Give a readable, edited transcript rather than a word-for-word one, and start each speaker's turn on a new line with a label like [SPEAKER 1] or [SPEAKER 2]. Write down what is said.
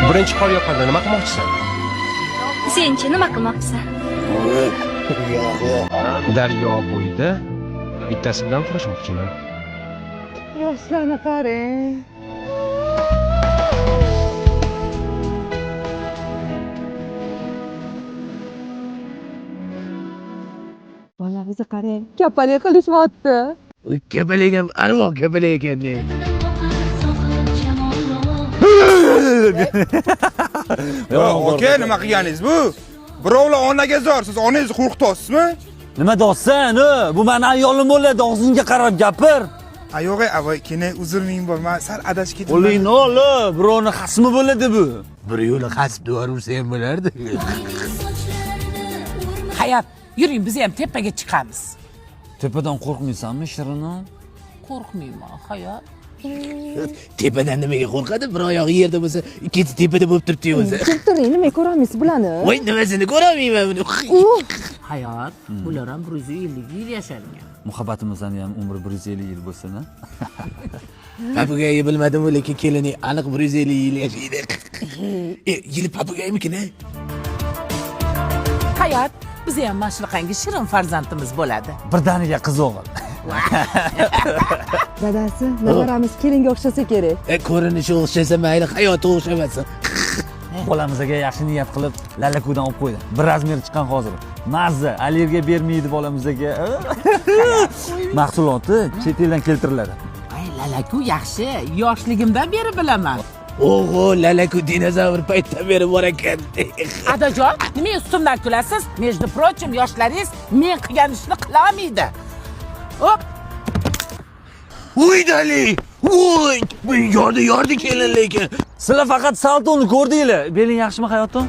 [SPEAKER 1] Birinchi qor yoqanda nima qilmoqchisan?
[SPEAKER 2] Senchi nima qilmoqchisan?
[SPEAKER 1] Daryo bo'yida bittasi bilan kurashmoqchiman.
[SPEAKER 3] Yoshlarni qarang. Bolamizni qarang, kapalik qilishmoqda.
[SPEAKER 4] Kapalik ham arvoh kapalik ekan-da.
[SPEAKER 5] Aka, nima qilganingiz bu? Birovlar onaga zor, siz onangizni qo'rqityapsizmi?
[SPEAKER 6] Nima deyapsan? Bu meni ayolim bo'ladi, og'zingga qarab gapir.
[SPEAKER 5] Ayog'i, avoy, kene uzrning bor. Men sal adashib ketdim.
[SPEAKER 6] Qo'lingni ol, birovni xasmi bo'ladi bu.
[SPEAKER 4] Bir yo'li xasib duvarursa ham bo'lardi.
[SPEAKER 7] Hayat, yuring biz ham tepaga chiqamiz.
[SPEAKER 6] Tepadan qo'rqmaysanmi, Shirinon?
[SPEAKER 7] Qo'rqmayman, Hayat.
[SPEAKER 4] Tepadan nimaga qo'rqadi? Bir oyog'i yerda bo'lsa, ikkisi tepada bo'lib turibdi o'zi.
[SPEAKER 3] Keltiring, nima ko'ramiz bularni?
[SPEAKER 4] Voy, nimasini ko'ramayman buni.
[SPEAKER 7] Hayat, ular ham 150 yil yashargan.
[SPEAKER 6] Muhabbatimizdan ham umri 150 yil bo'lsin-a.
[SPEAKER 4] Papugayni bilmadim, lekin kelini aniq 150 yil yashaydi. Yili papugaymikin, ha?
[SPEAKER 7] Hayat, biz ham mashriqangi shirin farzandimiz bo'ladi.
[SPEAKER 6] Birdaniga qiz o'g'il.
[SPEAKER 3] Dadasi, nevaramiz kelinga o'xshasa kerak.
[SPEAKER 4] Ko'rinishi o'xshasa mayli, hayoti o'xshamasin.
[SPEAKER 6] Bolamizga yaxshi niyat qilib lalakudan olib qo'ydi. Bir razmer chiqqan hozir. Mazza, allergiya bermaydi bolamizga. Mahsuloti chet eldan keltiriladi.
[SPEAKER 7] Ay, lalaku yaxshi, yoshligimdan beri bilaman.
[SPEAKER 4] O'g'o, lalaku dinozavr paytdan beri bor ekan.
[SPEAKER 7] Adajon, nima ustimdan kulasiz? Между прочим, yoshlaringiz men qilgan ishni qila olmaydi. Hop.
[SPEAKER 4] Voy dali. Voy, bu yordi kelin lekin.
[SPEAKER 6] Sizlar faqat saltonni ko'rdinglar. Beling yaxshimi, hayotim?